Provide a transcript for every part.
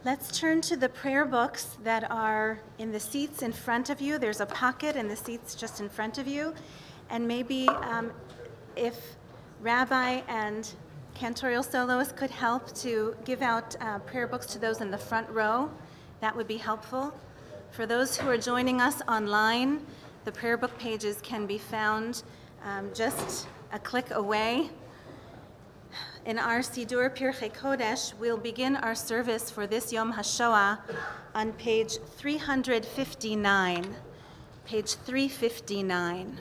Let's turn to the prayer books that are in the seats in front of you. There's a pocket in the seats just in front of you. And maybe if Rabbi and cantorial soloists could help to give out prayer books to those in the front row, that would be helpful. For those who are joining us online, the prayer book pages can be found just a click away. In our Sidur Pirchei Kodesh, we'll begin our service for this Yom HaShoah on page 359. Page 359.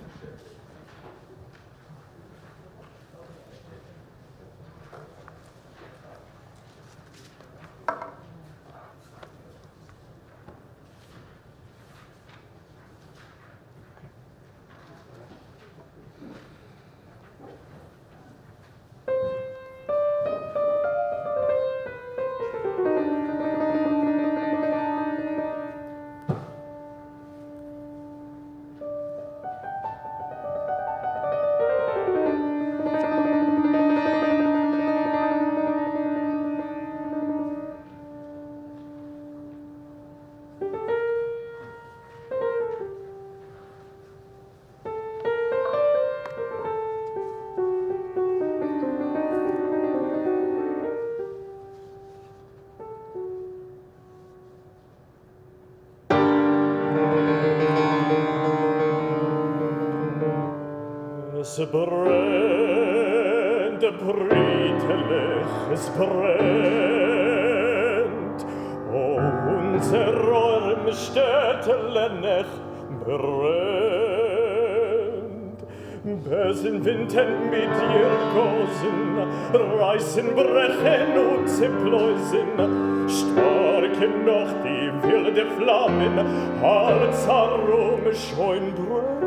Es brennt, brütelig, es brennt. O unser Orm Städtelennech brennt. Bösen Winden mit ihr Gosen, reißen, brechen und zerpläusen. Starke noch die wilde Flammen, als herum schon brennt.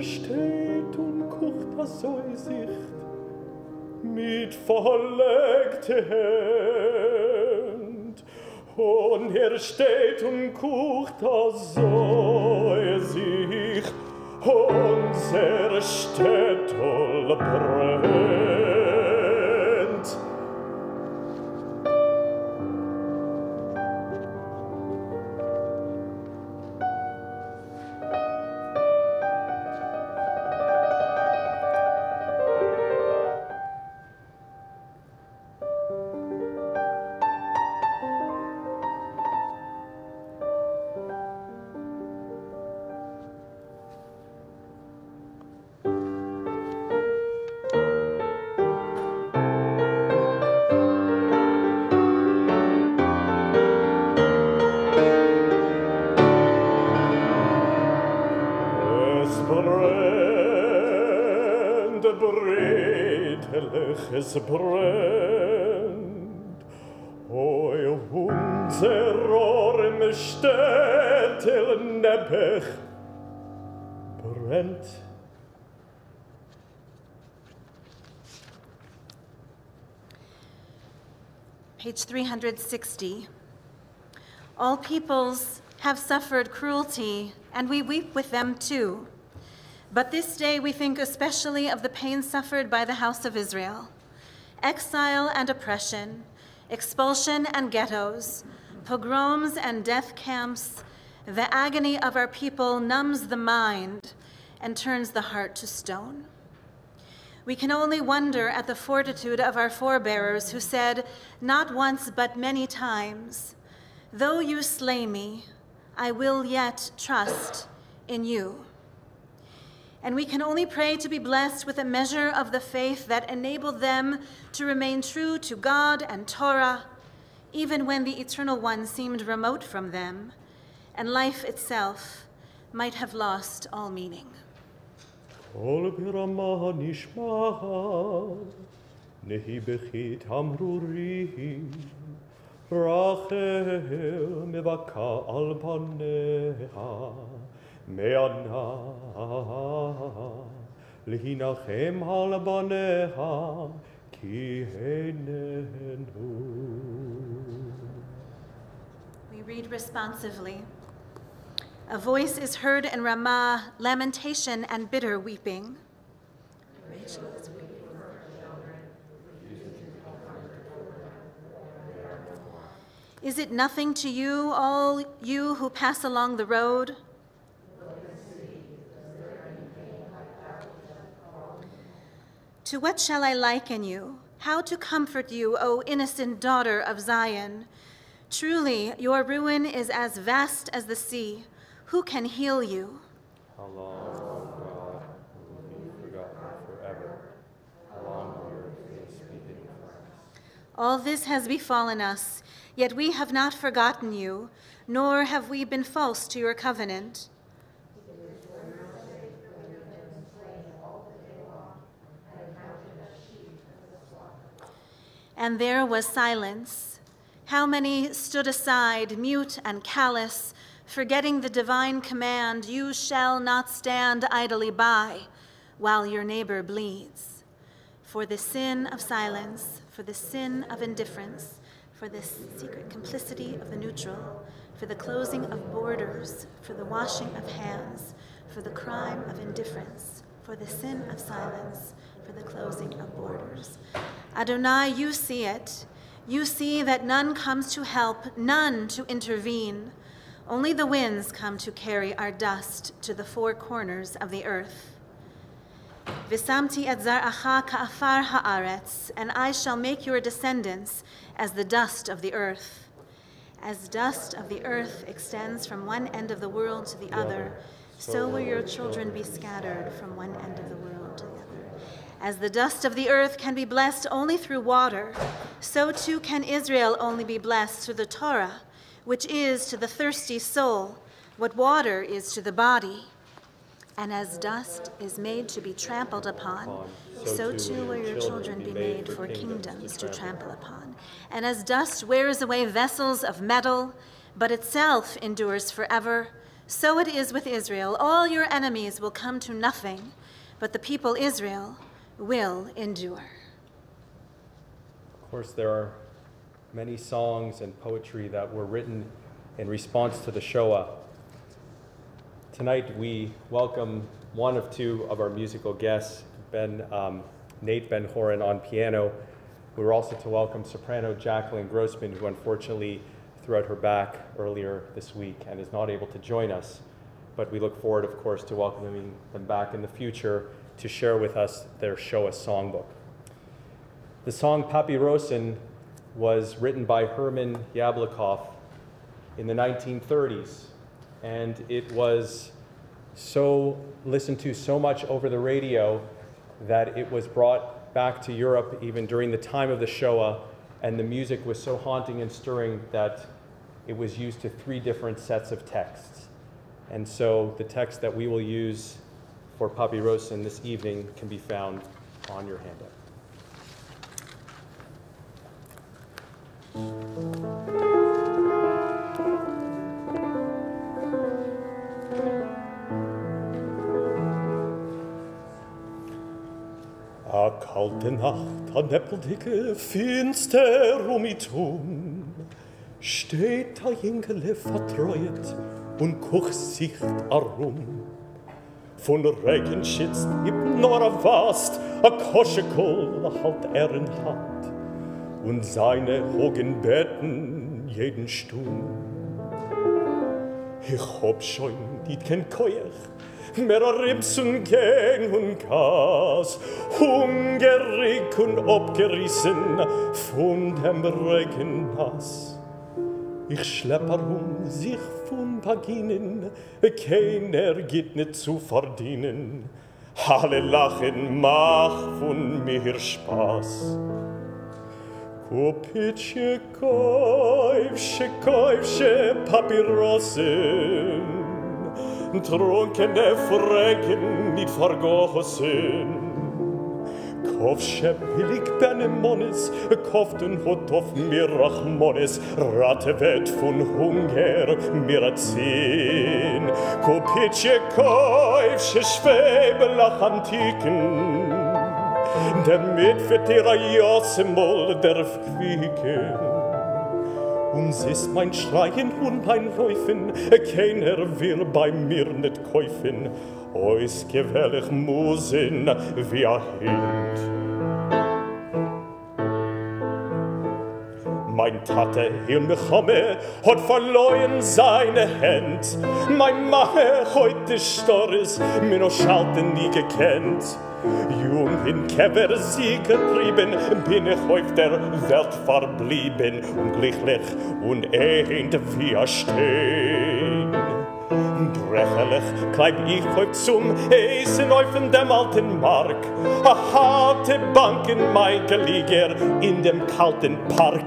Steht und kocht das Säusicht mit verlegter Hand. Und steht und kocht das Säusicht, unser Städtel brennt. Es brennt, oi unser Orm Städtelennech brennt. Page 360. All peoples have suffered cruelty, and we weep with them too. But this day we think especially of the pain suffered by the house of Israel. Exile and oppression, expulsion and ghettos, pogroms and death camps, the agony of our people numbs the mind and turns the heart to stone. We can only wonder at the fortitude of our forebearers who said, not once but many times, though you slay me, I will yet trust in you. And we can only pray to be blessed with a measure of the faith that enabled them to remain true to God and Torah, even when the Eternal One seemed remote from them, and life itself might have lost all meaning. Kol birama nishma, nehi bechit hamruri, Rachel mevaka al paneha, me'ana lehinachem al baneha ki henenu. We read responsively. A voice is heard in Ramah, lamentation and bitter weeping. Rachel is weeping for her children. Is it nothing to you, all you who pass along the road? To what shall I liken you? How to comfort you, O innocent daughter of Zion? Truly, your ruin is as vast as the sea. Who can heal you? How long, O God, will you be forgotten forever? How long will your face be hidden from us? All this has befallen us, yet we have not forgotten you, nor have we been false to your covenant. And there was silence. How many stood aside, mute and callous, forgetting the divine command, you shall not stand idly by while your neighbor bleeds. For the sin of silence, for the sin of indifference, for the secret complicity of the neutral, for the closing of borders, for the washing of hands, for the crime of indifference, for the sin of silence, for the closing of borders. Adonai, you see it. You see that none comes to help, none to intervene. Only the winds come to carry our dust to the four corners of the earth. V'samti et zar'acha ka'afar ha'aretz, and I shall make your descendants as the dust of the earth. As dust of the earth extends from one end of the world to the other, so will your children be scattered from one end of the world to the other. As the dust of the earth can be blessed only through water, so too can Israel only be blessed through the Torah, which is to the thirsty soul what water is to the body. And as dust is made to be trampled upon, so too will your children be made for kingdoms to trample upon. And as dust wears away vessels of metal, but itself endures forever, so it is with Israel. All your enemies will come to nothing, but the people Israel will endure. Of course, there are many songs and poetry that were written in response to the Shoah. Tonight, we welcome one of two of our musical guests, Nate Ben-Horon on piano. We're also to welcome soprano Jacqueline Grossman, who unfortunately threw out her back earlier this week and is not able to join us. But we look forward, of course, to welcoming them back in the future to share with us their Shoah songbook. The song Papyrosin was written by Herman Yablokov in the 1930s, and it was listened to so much over the radio that it was brought back to Europe even during the time of the Shoah, and the music was so haunting and stirring that it was used to 3 different sets of texts. And so the text that we will use for Papyrosin this evening can be found on your handout. A kalte Nacht, a Neppeldicke, finster i Tun, steht a Jüngele vertreuet und kuchsicht arum. Von Regen schützt ihm nur a Wast, a Koschekohl halt in Hand, und seine hohen Betten jeden Stund. Ich hab schon nicht kein Keuch, mehr a Ripsen gehen und Gas, hungrig und abgerissen von dem Regen nass. Ich schlepp sich von Paginen, keiner geht nicht zu verdienen. Alle lachen, mach von mir Spaß. Kopitsche, Käufsche, Papyrosin, trunkene Frecken nicht vergossen. Kaufsche billig Benemones, kauften hot auf mir Rachmones, Ratte wird von Hunger mir erziehen. Kopitsche, Käufsche, Schwebelach Antiken, damit wird ihre Josemol der Quieken. Ist mein Schreien und mein Räufen, keiner will bei mir nicht käufen, ois gewählich Musen wie a Hind. Mein Tate, Hil Mechame, hat verloren seine Hand. Mein Mame, heute Storres, mir noch Schalten nie gekannt. Jung in Kever sie getrieben, bin ich auf der Welt verblieben, und glücklich und ehend wie ein Stein. Brechelig kleib ich heut zum Essen auf in dem alten Mark, a harte Bank in mein Gelieger in dem kalten Park.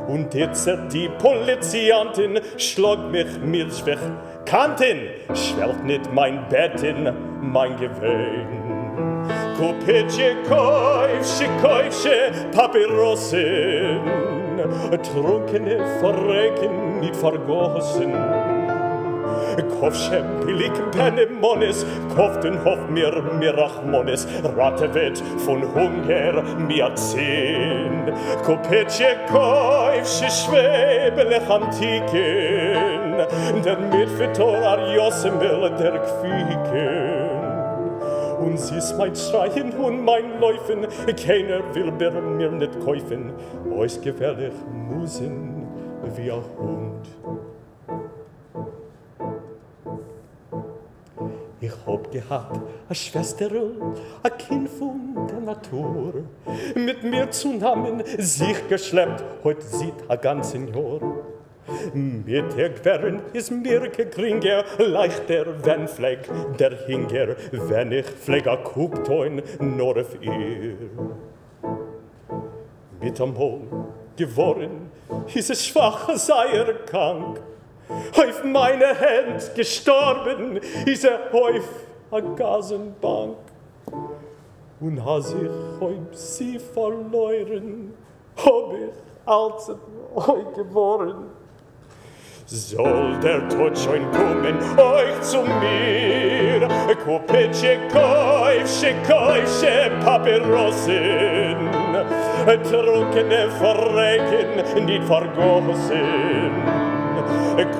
Und jetzt die Poliziantin schlägt mich milchweg Kanten, schwellt nicht mein Bett in mein Gewinn. Kupitje Käufsche, Papyrossen, trunkene Verrecken nicht vergossen. Kofsche billig Penemones, koften hoff mir Mirachmones, Rattevet von Hunger mir 10. Kupitje Käufsche, Schwebelech Antiken, der Mitvetor Ariosemel der Gfiken. Und sie ist mein Schreien und mein Läufen, keiner will mir nicht kaufen, euch gefällig musen wie ein Hund. Ich hab gehabt a Schwesterl, a Kind von der Natur, mit mir zusammen sich geschleppt, heut sieht a ganzen Jahr. Mit der Quern ist mir gegringer, leichter, wenn pfleg der Hinger, wenn ich pfleg a Kuckteun nur auf ihr. Mit am Hol geworden, ist es schwach, sei krank. Auf meine Hand gestorben, ist auf a Gasenbank. Und has ich heut sie verloren, hab ich als geworden. Soll der Tod schon kommen, euch zu mir, Kupitje, Käufsche, Papyrossen, trunkene Verrecken, nicht vergossen.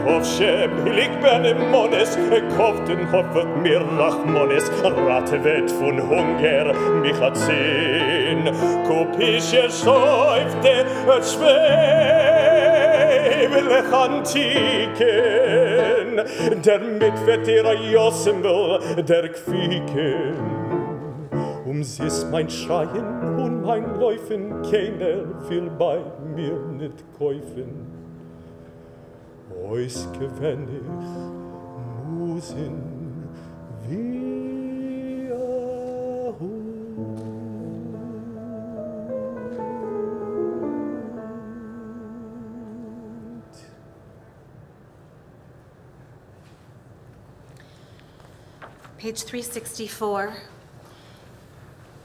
Kofsche, billig Benemones, koften hoffet mir Rachmones, Rattevet von Hunger, mich hat 10. Kupische schäufte, Schwebelech Antiken, der Mitvetter Josemel, der Gfiken. Sie ist mein Schreien und mein Läufen, keiner will bei mir nicht kaufen. Euch gewinn ich musen wie ein Hund. Page 364.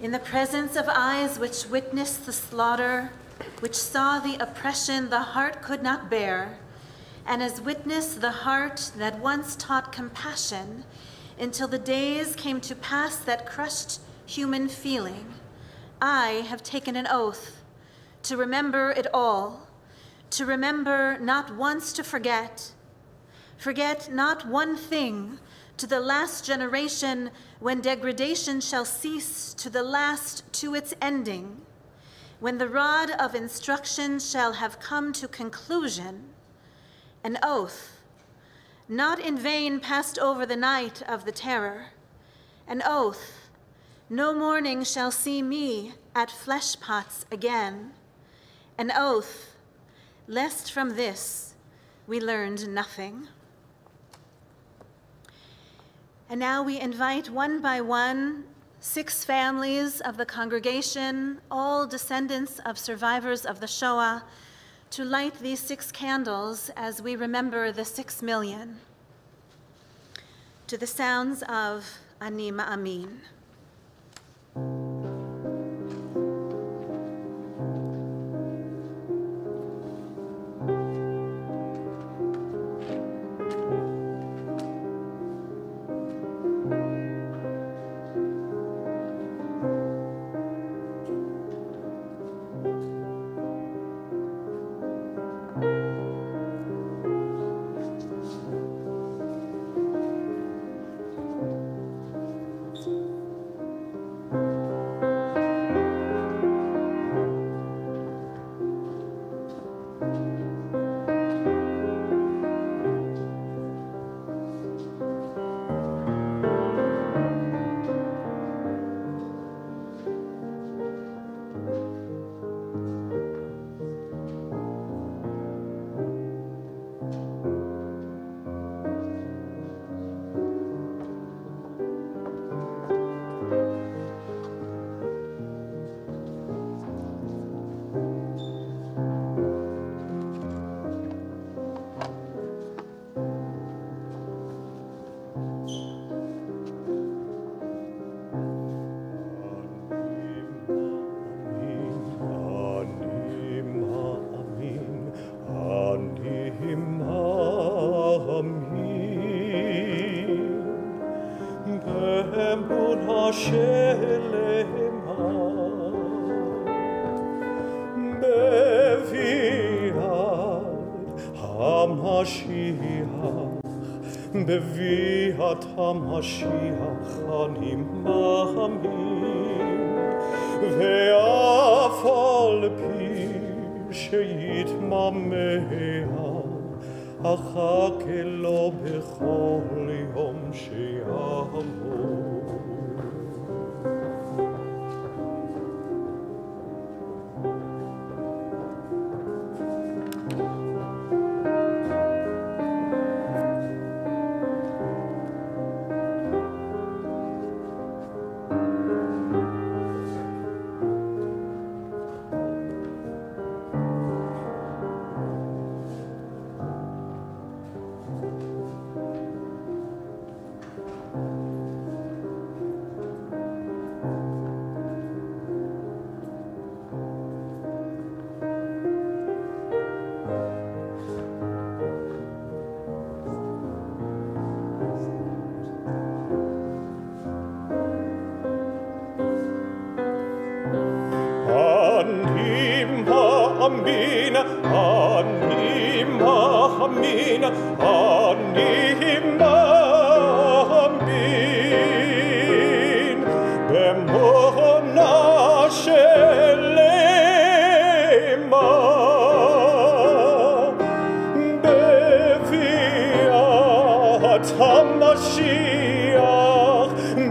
In the presence of eyes which witnessed the slaughter, which saw the oppression the heart could not bear, and as witnessed the heart that once taught compassion, until the days came to pass that crushed human feeling, I have taken an oath to remember it all, to remember not once to forget not one thing, to the last generation when degradation shall cease, to the last to its ending, when the rod of instruction shall have come to conclusion. An oath, not in vain passed over the night of the terror. An oath, no morning shall see me at flesh pots again. An oath, lest from this we learned nothing. And now we invite one by one 6 families of the congregation, all descendants of survivors of the Shoah, to light these 6 candles as we remember the 6 million. To the sounds of Ani Ma'amin. בביאת המשיח אני מאמין, ואף על פי שיתמהמה, אחכה לו בכל יום שיבוא.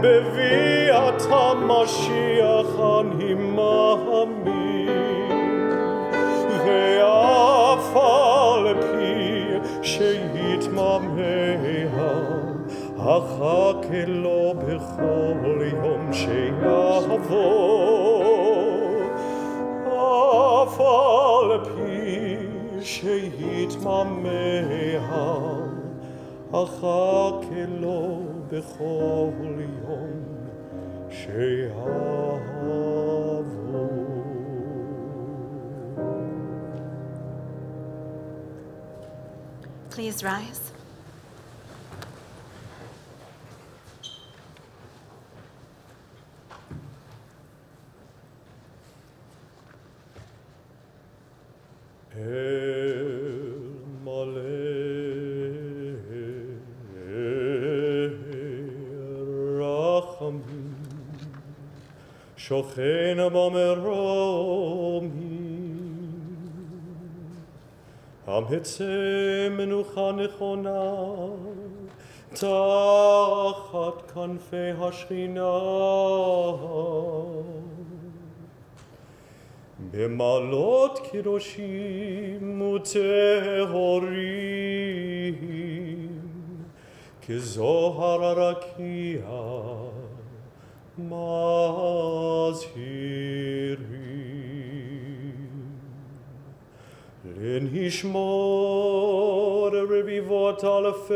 בביאת המשיח אני מאמין, ואף על פי שיתמהמה, אחכה לו בכל יום שיבוא. אף על פי שיתמהמה, אחכה לו בכל יום שיבוא. Please rise. שוכן במרומים, המצא מנוחה נכונה תחת כנפי השכינה. במעלות קדושים וטהורים, כזוהר הרקיע מזהירים. לנשמור רביבות אלפי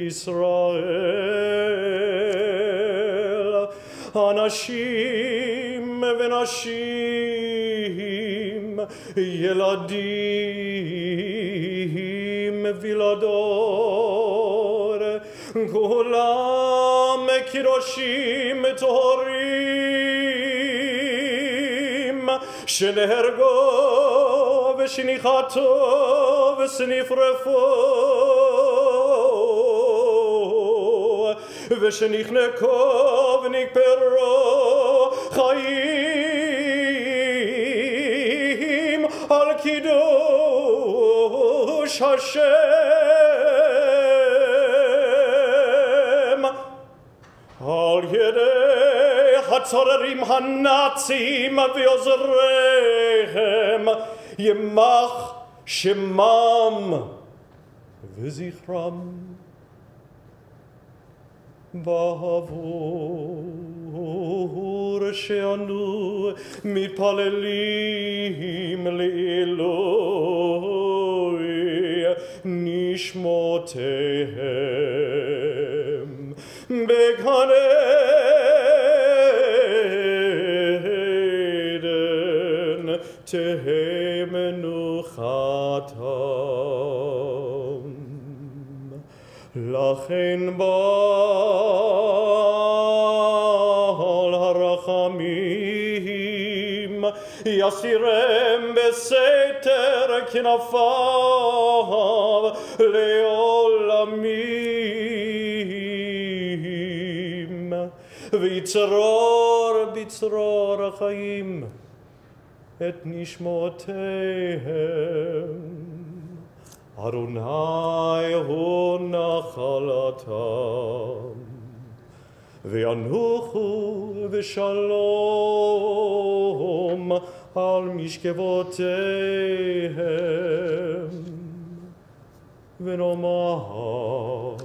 ישראל, אנשים ונשים, ילדים וילדות, כולם קדושים טהורים, שנהרגו ושניחתו ושנפרפו ושנחנקו ונקפרו חיים על קידוש השם. על ידי הצוררים הנאצים ועוזריהם ימח שמם וזכרם. בעבור שאנו מתפללים לאלוהי נשמותיהם בגן עדן תהא מנוחתם. לכן בעל הרחמים יסירם בסתר כנפיו לעולמים, ויצרור בצרור החיים את נשמותיהם. אדוני הוא נחלתם, וינוחו בשלום על משכבותיהם, ונאמר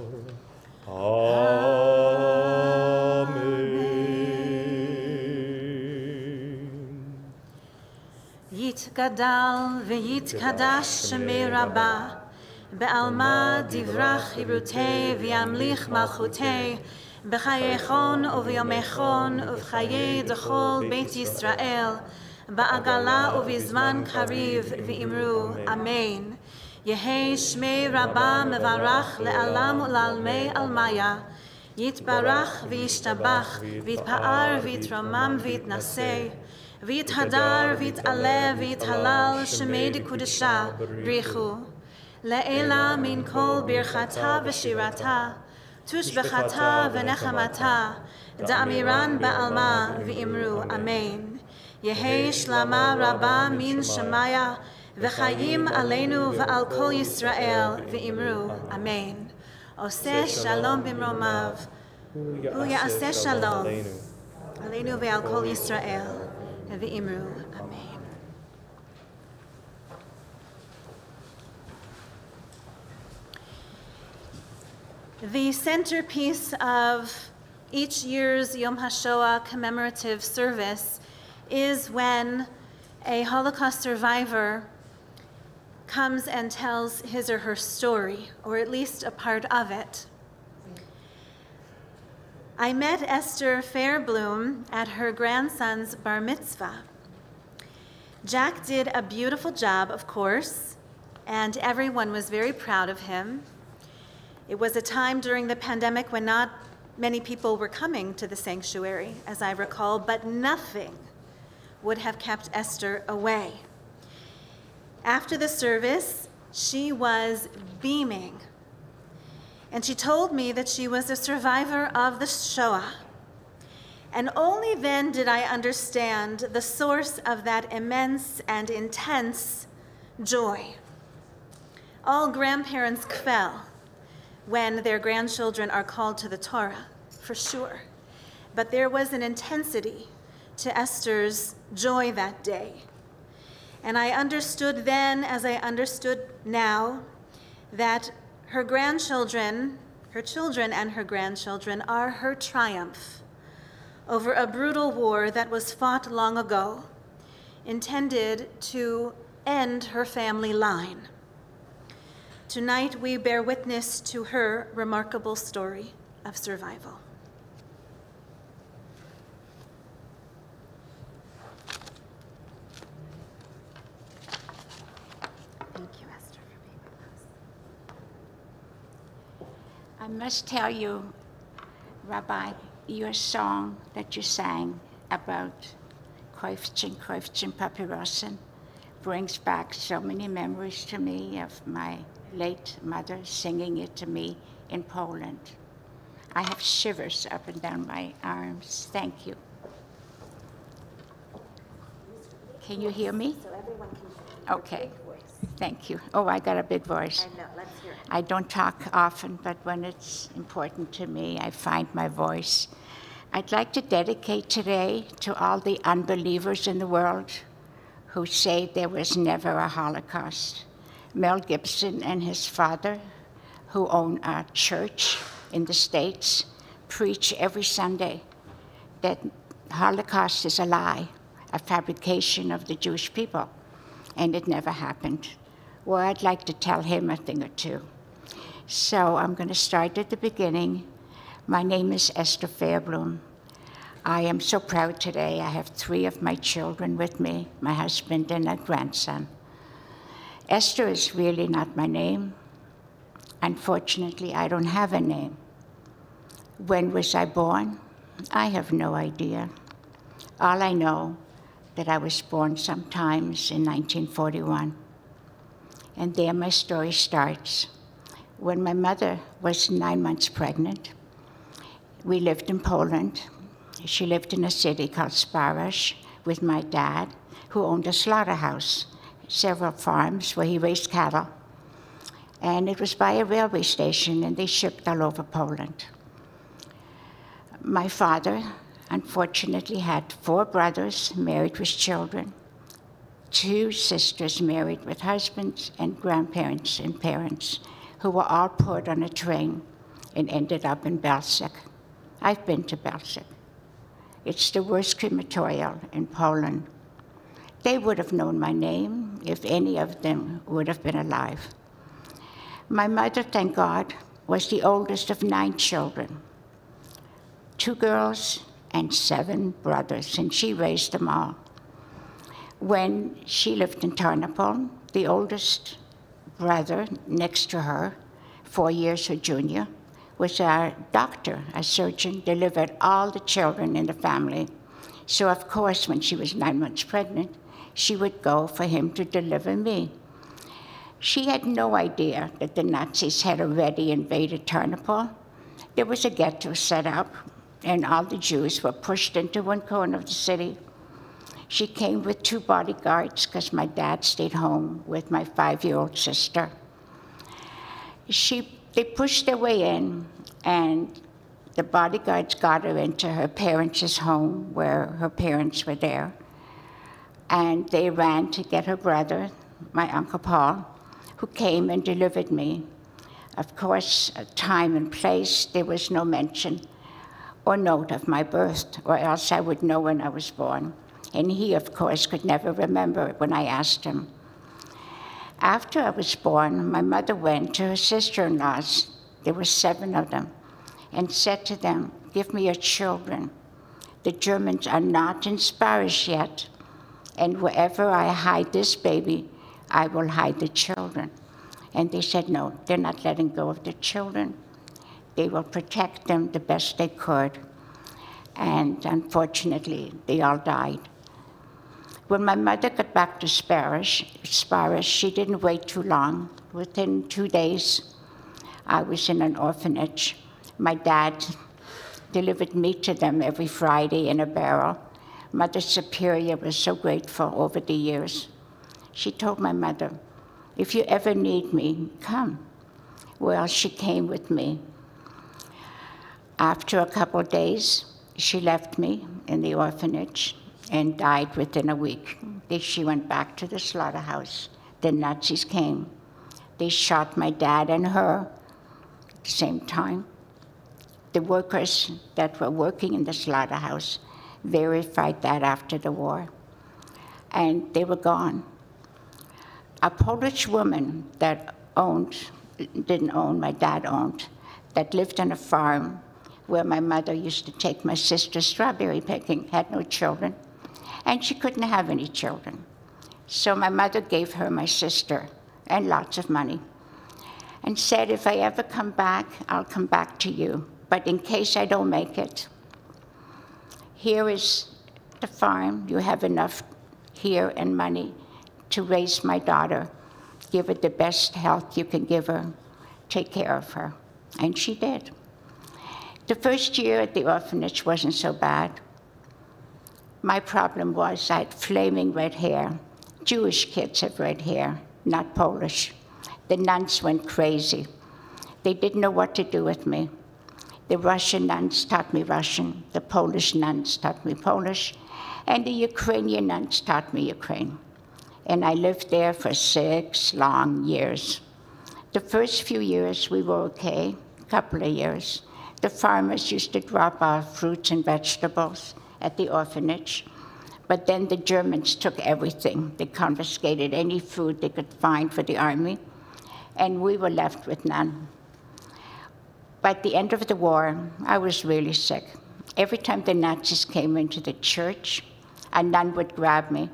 יתגדל ויתקדש שמי רבה, בעלמא דברה חירותי וימליך מלכותי, בחייכון וביומכון ובחיי דכל בית ישראל, בעגלה ובזמן קריב, ואמרו אמן. יהי שמי רבה מברך לעלם ולעלמי עלמיה, יתברך וישתבח, ויתפאר ויתרומם ויתנשא, ויתהדר ויתעלה ויתהלל שמי דקודשה בריחו. לעילה מן כל ברכתה ושירתה, תושבחתה ונחמתה, דאמירן בעלמא ואמרו אמן. יהי שלמה רבה מן שמיה, וחיים עלינו ועל כל ישראל, ואמרו אמן. עושה שלום במרומיו, הוא יעשה שלום עלינו ועל כל ישראל, ואמרו אמן. The centerpiece of each year's Yom HaShoah commemorative service is when a Holocaust survivor comes and tells his or her story, or at least a part of it. I met Esther Fairbloom at her grandson's bar mitzvah. Jack did a beautiful job, of course, and everyone was very proud of him. It was a time during the pandemic when not many people were coming to the sanctuary, as I recall, but nothing would have kept Esther away. After the service, she was beaming, and she told me that she was a survivor of the Shoah. And only then did I understand the source of that immense and intense joy. All grandparents quell when their grandchildren are called to the Torah, for sure. But there was an intensity to Esther's joy that day. And I understood then, as I understood now, that her grandchildren, her children and her grandchildren, are her triumph over a brutal war that was fought long ago, intended to end her family line. Tonight, we bear witness to her remarkable story of survival. Thank you, Esther, for being with us. I must tell you, Rabbi, your song that you sang about Kreufchen, Papyrosen brings back so many memories to me of my late mother singing it to me in Poland. I have shivers up and down my arms. Thank you. Can you hear me? So everyone can hear. Okay. Thank you. Oh, I got a big voice. I know, let's hear it. I don't talk often, but when it's important to me, I find my voice. I'd like to dedicate today to all the unbelievers in the world who say there was never a Holocaust. Mel Gibson and his father, who own a church in the States, preach every Sunday that Holocaust is a lie, a fabrication of the Jewish people, and it never happened. Well, I'd like to tell him a thing or two. So I'm going to start at the beginning. My name is Esther Fairbloom. I am so proud today. I have 3 of my children with me, my husband and a grandson. Esther is really not my name. Unfortunately, I don't have a name. When was I born? I have no idea. All I know that I was born sometimes in 1941. And there my story starts. When my mother was 9 months pregnant, we lived in Poland. She lived in a city called Sparasz with my dad, who owned a slaughterhouse, several farms where he raised cattle. And it was by a railway station, and they shipped all over Poland. My father, unfortunately, had 4 brothers married with children, 2 sisters married with husbands, and grandparents and parents, who were all put on a train and ended up in Belzec. I've been to Belzec. It's the worst crematorial in Poland. They would have known my name if any of them would have been alive. My mother, thank God, was the oldest of 9 children, 2 girls and 7 brothers, and she raised them all. When she lived in Tarnopol, the oldest brother next to her, 4 years her junior, was a doctor, a surgeon, delivered all the children in the family. So of course, when she was 9 months pregnant, she would go for him to deliver me. She had no idea that the Nazis had already invaded Tarnopol. There was a ghetto set up, and all the Jews were pushed into one corner of the city. She came with 2 bodyguards because my dad stayed home with my 5-year-old sister. They pushed their way in, and the bodyguards got her into her parents' home where her parents were there. And they ran to get her brother, my Uncle Paul, who came and delivered me. Of course, time and place, there was no mention or note of my birth, or else I would know when I was born. And he, of course, could never remember when I asked him. After I was born, my mother went to her sister-in-laws, there were 7 of them, and said to them, "Give me your children. The Germans are not in Sparasz yet, and wherever I hide this baby, I will hide the children." And they said, no, they're not letting go of the children. They will protect them the best they could. And unfortunately, they all died. When my mother got back to Sparasz, she didn't wait too long. Within 2 days, I was in an orphanage. My dad delivered meat to them every Friday in a barrel. Mother Superior was so grateful over the years. She told my mother, "If you ever need me, come." Well, she came with me. After a couple of days, she left me in the orphanage and died within a week. She went back to the slaughterhouse. The Nazis came. They shot my dad and her at the same time. The workers that were working in the slaughterhouse verified that after the war, and they were gone. A Polish woman that didn't own, my dad owned, that lived on a farm where my mother used to take my sister strawberry picking, had no children, and she couldn't have any children. So my mother gave her my sister and lots of money and said, "If I ever come back, I'll come back to you. But in case I don't make it, here is the farm. You have enough here and money to raise my daughter. Give her the best health you can give her. Take care of her." And she did. The first year at the orphanage wasn't so bad. My problem was I had flaming red hair. Jewish kids have red hair, not Polish. The nuns went crazy. They didn't know what to do with me. The Russian nuns taught me Russian, the Polish nuns taught me Polish, and the Ukrainian nuns taught me Ukraine. And I lived there for 6 long years. The first few years we were okay, a couple of years. The farmers used to drop off fruits and vegetables at the orphanage, but then the Germans took everything. They confiscated any food they could find for the army, and we were left with none. By the end of the war, I was really sick. Every time the Nazis came into the church, a nun would grab me,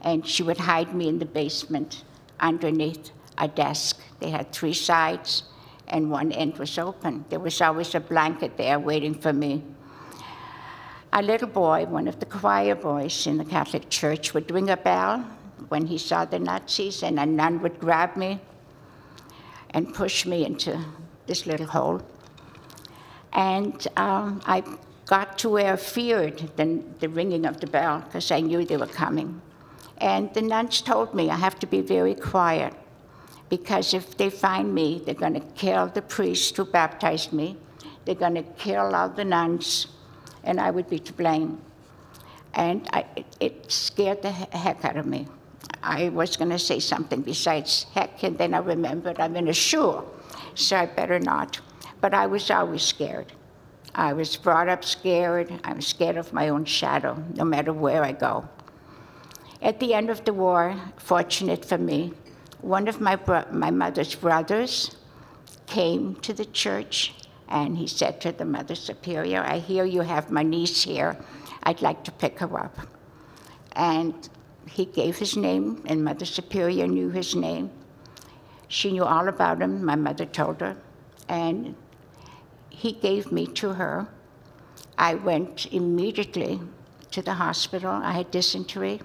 and she would hide me in the basement underneath a desk. They had 3 sides, and one end was open. There was always a blanket there waiting for me. A little boy, one of the choir boys in the Catholic Church, would ring a bell when he saw the Nazis, and a nun would grab me and push me into this little hole. And I got to where I feared the ringing of the bell, because I knew they were coming. And the nuns told me I have to be very quiet, because if they find me, they're going to kill the priest who baptized me, they're going to kill all the nuns, and I would be to blame. And it scared the heck out of me. I was going to say something besides heck, and then I remembered I'm in a shul, so I better not. But I was always scared. I was brought up scared. I'm scared of my own shadow, no matter where I go. At the end of the war, fortunate for me, one of my mother's brothers came to the church, and he said to the Mother Superior, I hear you have my niece here. I'd like to pick her up. And he gave his name, and Mother Superior knew his name. She knew all about him, my mother told her, and he gave me to her. I went immediately to the hospital. I had dysentery.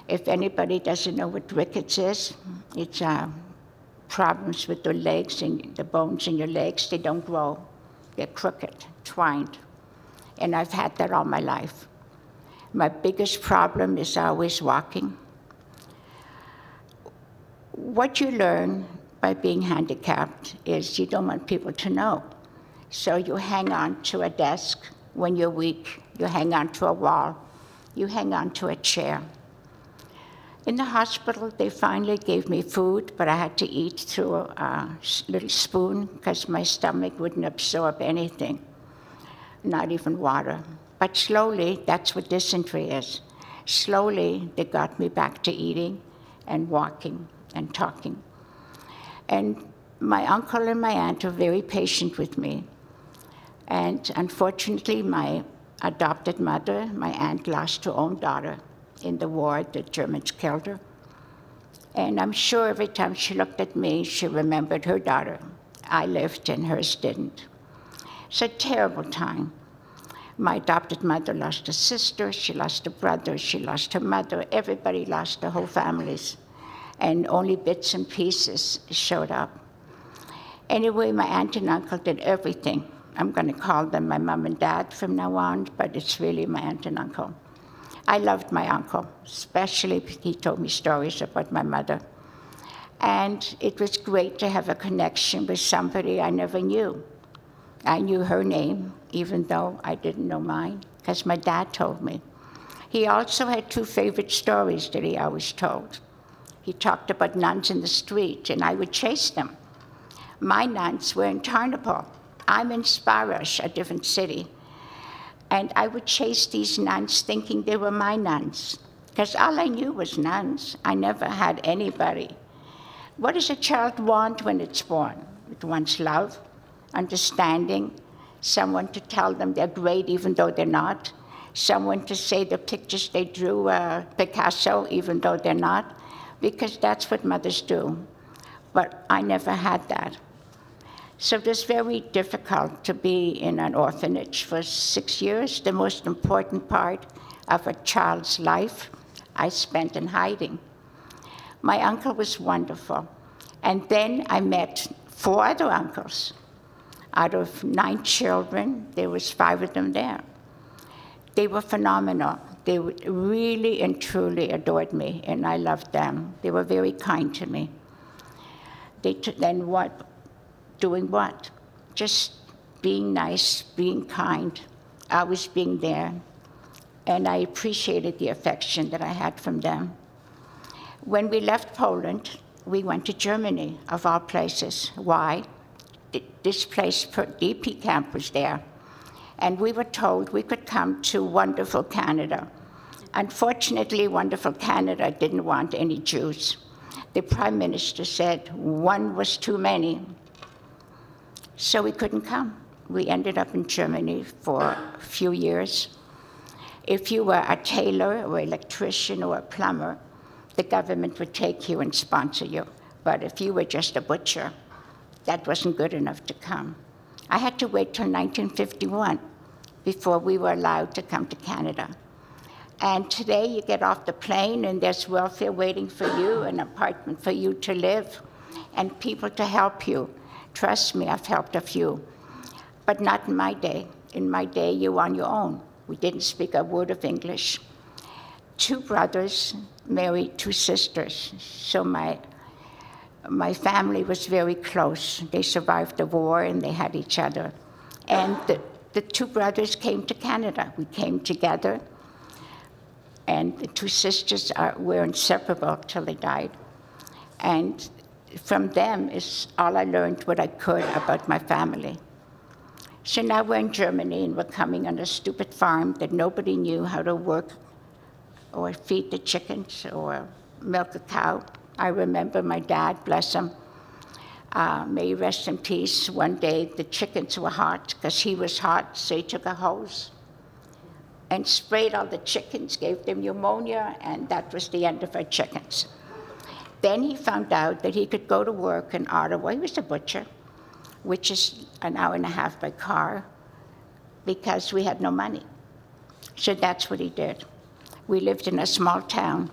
If anybody doesn't know what rickets is, it's problems with the legs and the bones in your legs. They don't grow. They're crooked, twined. And I've had that all my life. My biggest problem is always walking. What you learn by being handicapped is you don't want people to know. So you hang on to a desk when you're weak. You hang on to a wall. You hang on to a chair. In the hospital, they finally gave me food, but I had to eat through a little spoon because my stomach wouldn't absorb anything, not even water. But slowly, that's what dysentery is. Slowly, they got me back to eating and walking and talking. And my uncle and my aunt are very patient with me. And unfortunately, my adopted mother, my aunt, lost her own daughter in the war. The Germans killed her. And I'm sure every time she looked at me, she remembered her daughter. I lived and hers didn't. It's a terrible time. My adopted mother lost a sister, she lost a brother, she lost her mother. Everybody lost their whole families. And only bits and pieces showed up. Anyway, my aunt and uncle did everything. I'm going to call them my mom and dad from now on, but it's really my aunt and uncle. I loved my uncle, especially he told me stories about my mother. And it was great to have a connection with somebody I never knew. I knew her name, even though I didn't know mine, because my dad told me. He also had two favorite stories that he always told. He talked about nuns in the street, and I would chase them. My nuns were in Tarnopol. I'm in Sparash, a different city. And I would chase these nuns thinking they were my nuns, because all I knew was nuns. I never had anybody. What does a child want when it's born? It wants love, understanding, someone to tell them they're great even though they're not, someone to say the pictures they drew Picasso even though they're not, because that's what mothers do. But I never had that. So it was very difficult to be in an orphanage for 6 years. The most important part of a child's life I spent in hiding. My uncle was wonderful. And then I met 4 other uncles. Out of 9 children, there was 5 of them there. They were phenomenal. They really and truly adored me, and I loved them. They were very kind to me. Then what? Doing what? Just being nice, being kind, always being there. And I appreciated the affection that I had from them. When we left Poland, we went to Germany, of all places. Why? This place, DP camp was there. And we were told we could come to wonderful Canada. Unfortunately, wonderful Canada didn't want any Jews. The Prime Minister said 1 was too many. So we couldn't come. We ended up in Germany for a few years. If you were a tailor or electrician or a plumber, the government would take you and sponsor you. But if you were just a butcher, that wasn't good enough to come. I had to wait till 1951 before we were allowed to come to Canada. And today you get off the plane and there's welfare waiting for you, an apartment for you to live, and people to help you. Trust me, I've helped a few. But not in my day. In my day, you were on your own. We didn't speak a word of English. 2 brothers married 2 sisters. So my family was very close. They survived the war and they had each other. And the 2 brothers came to Canada. We came together. And the 2 sisters were inseparable till they died. And from them is all I learned what I could about my family. So now we're in Germany and we're coming on a stupid farm that nobody knew how to work or feed the chickens or milk a cow. I remember my dad, bless him, may he rest in peace. One day the chickens were hot because he was hot, so he took a hose and sprayed all the chickens, gave them pneumonia, and that was the end of our chickens. Then he found out that he could go to work in Ottawa. He was a butcher, which is an hour and a half by car, because we had no money. So that's what he did. We lived in a small town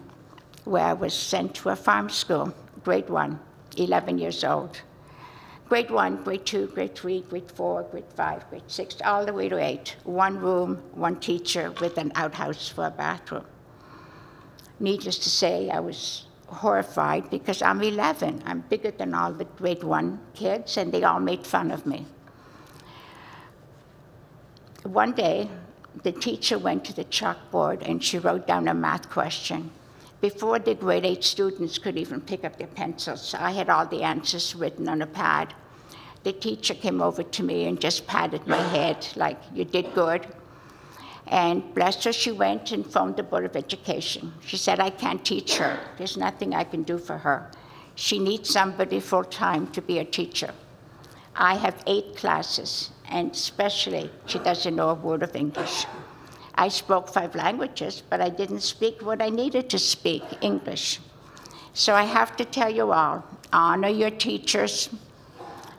where I was sent to a farm school, grade 1, 11 years old. Grade 1, grade 2, grade 3, grade 4, grade 5, grade 6, all the way to 8. 1 room, 1 teacher with an outhouse for a bathroom. Needless to say, I was horrified because I'm 11. I'm bigger than all the grade 1 kids, and they all made fun of me. One day, the teacher went to the chalkboard and she wrote down a math question. Before the grade 8 students could even pick up their pencils, I had all the answers written on a pad. The teacher came over to me and just patted my head like, "You did good." And bless her, she went and phoned the Board of Education. She said, "I can't teach her. There's nothing I can do for her. She needs somebody full-time to be a teacher." I have 8 classes, and especially she doesn't know a word of English. I spoke 5 languages, but I didn't speak what I needed to speak, English. So I have to tell you all, honor your teachers.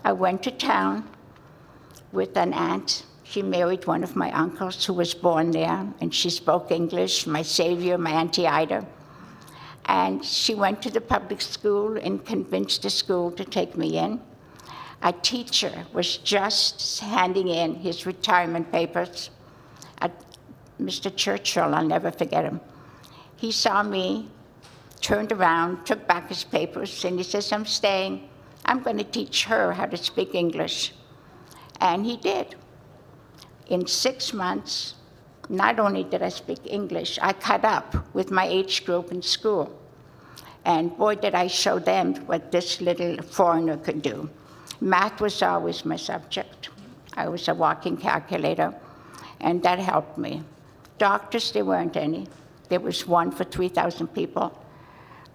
I went to town with an aunt. She married one of my uncles who was born there, and she spoke English, my savior, my Auntie Ida. And she went to the public school and convinced the school to take me in. A teacher was just handing in his retirement papers. Mr. Churchill, I'll never forget him. He saw me, turned around, took back his papers, and he says, "I'm staying. I'm going to teach her how to speak English." And he did. In 6 months, not only did I speak English, I caught up with my age group in school. And boy, did I show them what this little foreigner could do. Math was always my subject. I was a walking calculator, and that helped me. Doctors, there weren't any. There was 1 for 3,000 people,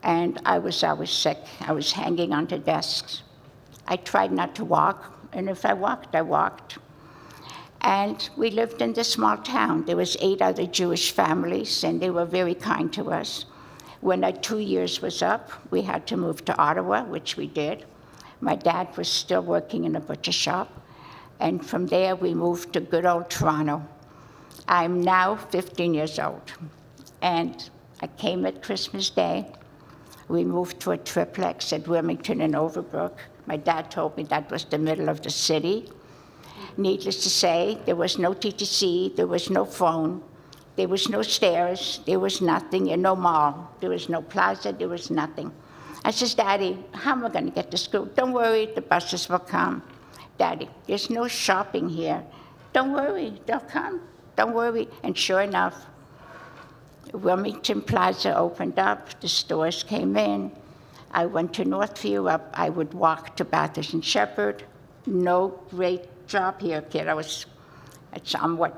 and I was always sick. I was hanging onto desks. I tried not to walk, and if I walked, I walked. And we lived in this small town. There was 8 other Jewish families, and they were very kind to us. When our 2 years was up, we had to move to Ottawa, which we did. My dad was still working in a butcher shop, and from there we moved to good old Toronto. I'm now 15 years old, and I came at Christmas Day. We moved to a triplex at Wilmington and Overbrook. My dad told me that was the middle of the city. Needless to say, there was no TTC, there was no phone, there was no stairs, there was nothing, and no mall. There was no plaza, there was nothing. I says, "Daddy, how am I going to get to school?" "Don't worry, the buses will come." "Daddy, there's no shopping here." "Don't worry, they'll come. Don't worry." And sure enough, Wilmington Plaza opened up, the stores came in. I went to Northview, I would walk to Bathurst and Shepherd. No great job here, kid. I'm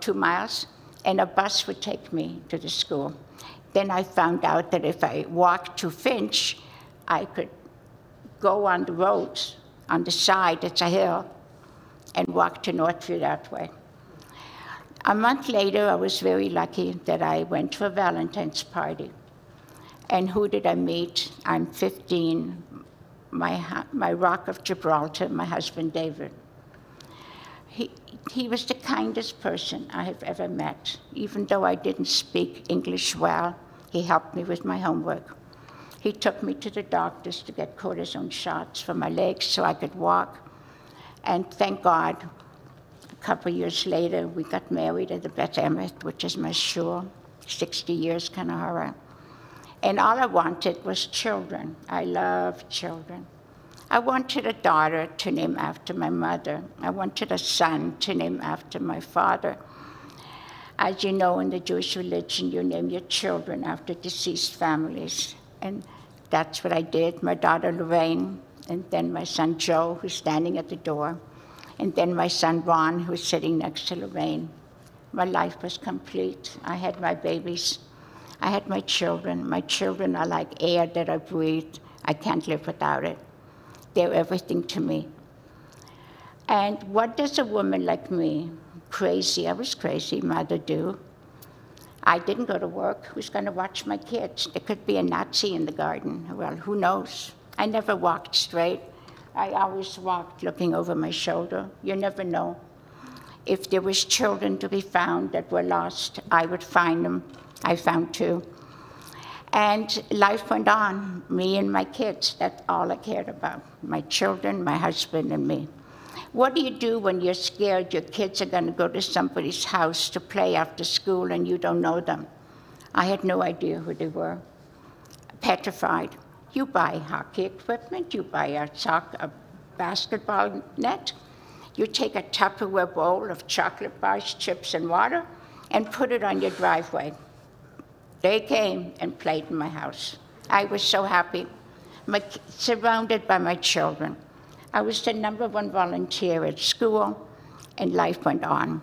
2 miles? And a bus would take me to the school. Then I found out that if I walked to Finch, I could go on the roads, on the side, it's a hill, and walk to Northview that way. A month later, I was very lucky that I went to a Valentine's party. And who did I meet? I'm 15, my Rock of Gibraltar, my husband David. he was the kindest person I have ever met. Even though I didn't speak English well, he helped me with my homework. He took me to the doctors to get cortisone shots for my legs so I could walk. And thank God, a couple of years later, we got married at the Beth Emmet, which is my shul, 60 years Kanahara. And all I wanted was children. I love children. I wanted a daughter to name after my mother. I wanted a son to name after my father. As you know, in the Jewish religion, you name your children after deceased families. And that's what I did. My daughter Lorraine, and then my son Joe, who's standing at the door, and then my son Ron, who's sitting next to Lorraine. My life was complete. I had my babies. I had my children. My children are like air that I breathe. I can't live without it. They're everything to me. And what does a woman like me, crazy, I was crazy, mother, do? I didn't go to work. Who's going to watch my kids? There could be a Nazi in the garden. Well, who knows? I never walked straight. I always walked looking over my shoulder. You never know. If there was children to be found that were lost, I would find them. I found two. And life went on, me and my kids. That's all I cared about. My children, my husband, and me. What do you do when you're scared your kids are going to go to somebody's house to play after school and you don't know them? I had no idea who they were. Petrified. You buy hockey equipment, you buy a basketball net, you take a Tupperware bowl of chocolate bars, chips, and water, and put it on your driveway. They came and played in my house. I was so happy, surrounded by my children. I was the #1 volunteer at school, and life went on.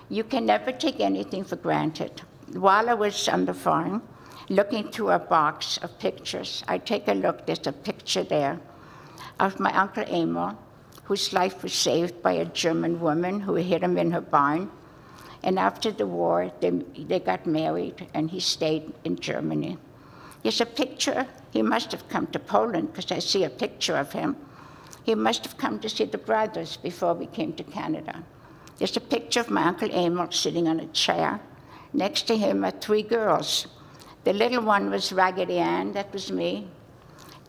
You can never take anything for granted. While I was on the farm, looking through a box of pictures, I take a look, there's a picture there of my Uncle Emil, whose life was saved by a German woman who hid him in her barn. And after the war, they got married, and he stayed in Germany. There's a picture. He must have come to Poland, because I see a picture of him. He must have come to see the brothers before we came to Canada. There's a picture of my Uncle Emil sitting on a chair. Next to him are 3 girls. The little one was Raggedy Ann, that was me.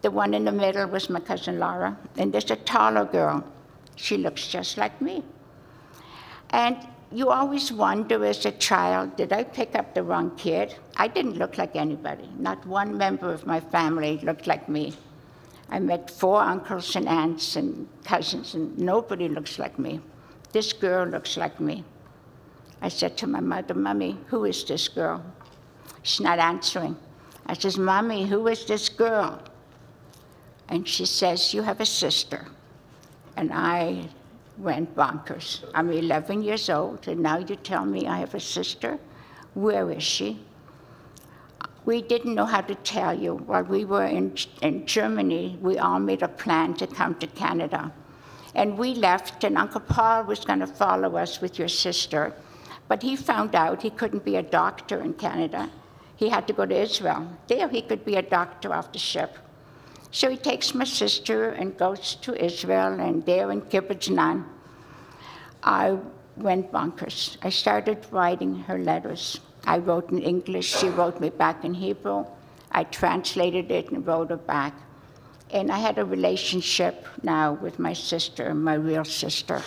The one in the middle was my cousin Laura. And there's a taller girl. She looks just like me. And you always wonder as a child, did I pick up the wrong kid? I didn't look like anybody. Not one member of my family looked like me. I met 4 uncles and aunts and cousins, and nobody looks like me. This girl looks like me. I said to my mother, Mommy, who is this girl? She's not answering. I says, Mommy, who is this girl? And she says, you have a sister. And I went bonkers. I'm 11 years old, and now you tell me I have a sister? Where is she? We didn't know how to tell you. While we were in Germany, we all made a plan to come to Canada. And we left, and Uncle Paul was going to follow us with your sister. But he found out he couldn't be a doctor in Canada. He had to go to Israel. There he could be a doctor off the ship. So he takes my sister and goes to Israel, and there in Kibbutz Nan, I went bonkers. I started writing her letters. I wrote in English, she wrote me back in Hebrew. I translated it and wrote her back. And I had a relationship now with my sister, my real sister.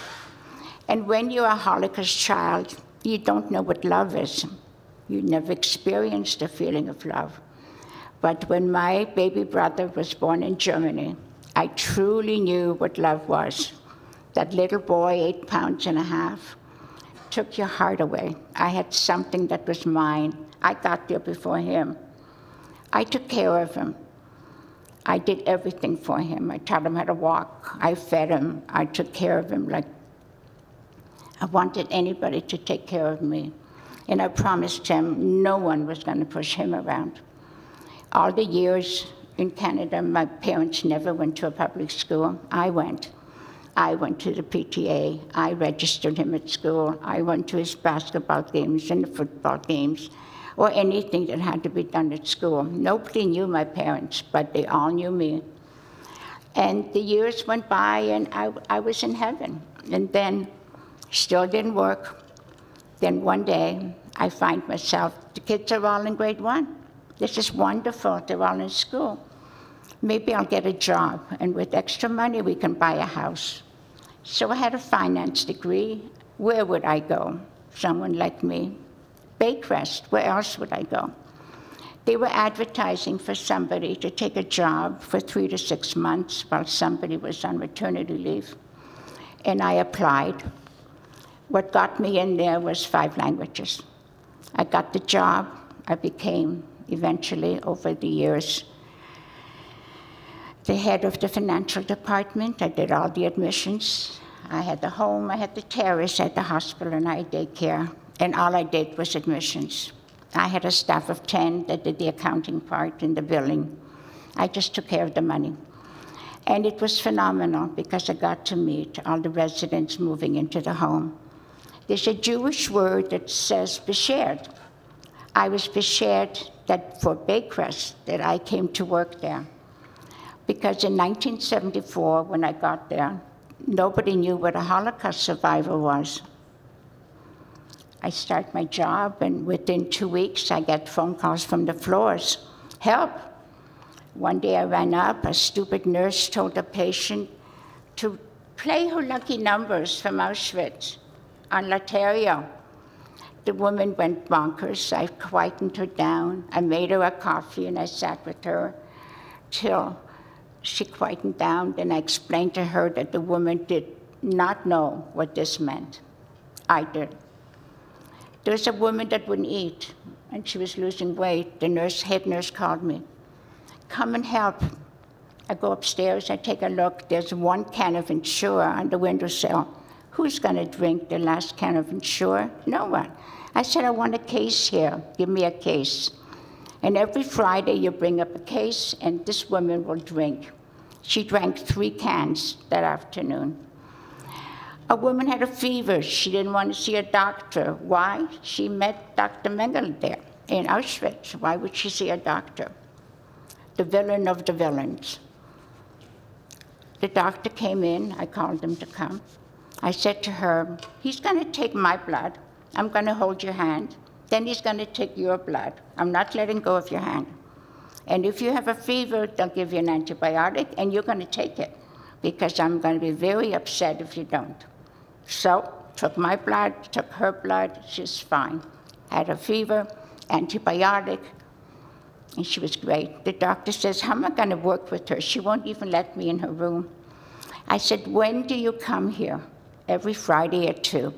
And when you're a Holocaust child, you don't know what love is. You never experienced the feeling of love. But when my baby brother was born in Germany, I truly knew what love was. That little boy, 8.5 pounds, took your heart away. I had something that was mine. I got there before him. I took care of him. I did everything for him. I taught him how to walk. I fed him. I took care of him like I wanted anybody to take care of me. And I promised him no one was going to push him around. All the years in Canada, my parents never went to a public school. I went. I went to the PTA. I registered him at school. I went to his basketball games and the football games, or anything that had to be done at school. Nobody knew my parents, but they all knew me. And the years went by, and I was in heaven. And then Still didn't work. Then one day, I find myself, the kids are all in grade 1. This is wonderful, they're all in school. Maybe I'll get a job, and with extra money, we can buy a house. So I had a finance degree. Where would I go? Someone like me. Baycrest, where else would I go? They were advertising for somebody to take a job for 3 to 6 months while somebody was on maternity leave. And I applied. What got me in there was 5 languages. I got the job. I became, eventually, over the years, the head of the financial department. I did all the admissions. I had the home, I had the terrace, I had the hospital, and I had daycare. And all I did was admissions. I had a staff of 10 that did the accounting part and the billing. I just took care of the money. And it was phenomenal because I got to meet all the residents moving into the home. There's a Jewish word that says beshared. I was beshared that for Baycrest that I came to work there. Because in 1974, when I got there, nobody knew what a Holocaust survivor was. I start my job, and within 2 weeks, I get phone calls from the floors. Help! One day I ran up, a stupid nurse told a patient to play her lucky numbers from Auschwitz on Laterio. The woman went bonkers. I quietened her down. I made her a coffee, and I sat with her till she quietened down. Then I explained to her that the woman did not know what this meant. I did. There was a woman that wouldn't eat, and she was losing weight. The head nurse called me. Come and help. I go upstairs, I take a look. There's 1 can of Ensure on the windowsill. Who's going to drink the last can of Ensure? No one. I said, I want a case here. Give me a case. And every Friday, you bring up a case, and this woman will drink. She drank 3 cans that afternoon. A woman had a fever. She didn't want to see a doctor. Why? She met Dr. Mengele there in Auschwitz. Why would she see a doctor? The villain of the villains. The doctor came in. I called him to come. I said to her, he's going to take my blood. I'm going to hold your hand. Then he's going to take your blood. I'm not letting go of your hand. And if you have a fever, they'll give you an antibiotic, and you're going to take it, because I'm going to be very upset if you don't. So, took my blood, took her blood, she's fine. Had a fever, antibiotic, and she was great. The doctor says, how am I going to work with her? She won't even let me in her room. I said, when do you come here? Every Friday at 2.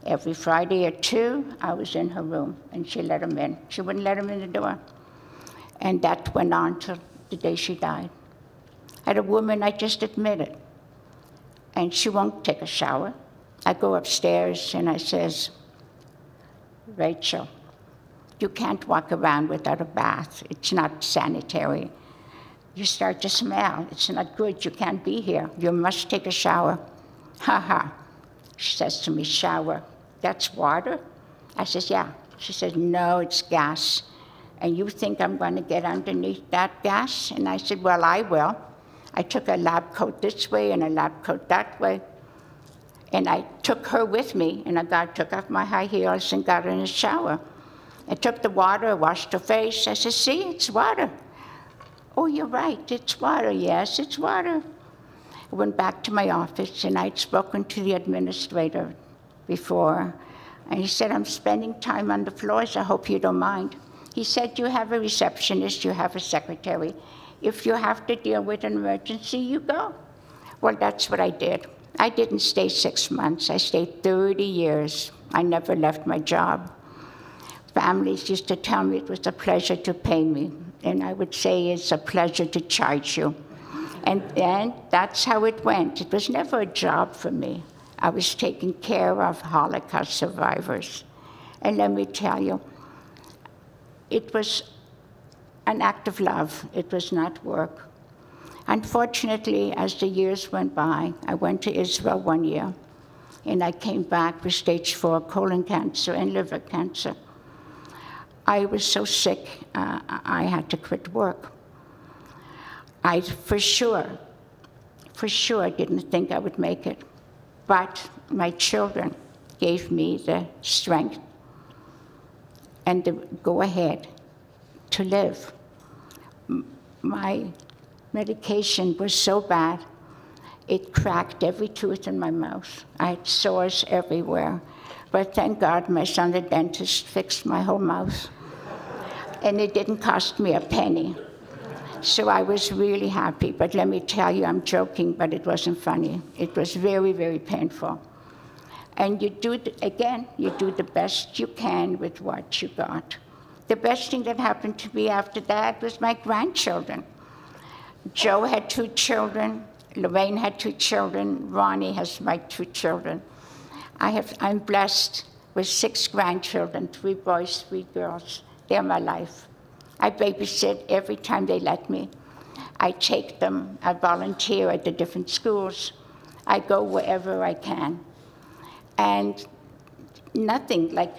Every Friday at 2, I was in her room, and she let him in. She wouldn't let him in the door. And that went on till the day she died. I had a woman I just admitted, and she won't take a shower. I go upstairs, and I says, Rachel, you can't walk around without a bath. It's not sanitary. You start to smell. It's not good. You can't be here. You must take a shower. Ha ha. She says to me, shower. That's water? I says, yeah. She says, no, it's gas. And you think I'm going to get underneath that gas? And I said, well, I will. I took a lab coat this way and a lab coat that way. And I took her with me, and I took off my high heels and got in the shower. I took the water, washed her face. I said, see, it's water. Oh, you're right, it's water. Yes, it's water. I went back to my office, and I'd spoken to the administrator before. And he said, I'm spending time on the floors. I hope you don't mind. He said, you have a receptionist, you have a secretary. If you have to deal with an emergency, you go. Well, that's what I did. I didn't stay 6 months. I stayed 30 years. I never left my job. Families used to tell me it was a pleasure to pay me. And I would say it's a pleasure to charge you. And that's how it went. It was never a job for me. I was taking care of Holocaust survivors. And let me tell you, it was an act of love. It was not work. Unfortunately, as the years went by, I went to Israel 1 year, and I came back with stage 4 colon cancer and liver cancer. I was so sick, I had to quit work. I for sure didn't think I would make it. But my children gave me the strength and the go-ahead to live. My medication was so bad, it cracked every tooth in my mouth. I had sores everywhere. But thank God my son, the dentist, fixed my whole mouth. And it didn't cost me a penny. So I was really happy. But let me tell you, I'm joking, but it wasn't funny. It was very, very painful. And you do the best you can with what you got. The best thing that happened to me after that was my grandchildren. Joe had 2 children. Lorraine had 2 children. Ronnie has my 2 children. I'm blessed with 6 grandchildren, 3 boys, 3 girls. They're my life. I babysit every time they let me. I take them. I volunteer at the different schools. I go wherever I can. And nothing like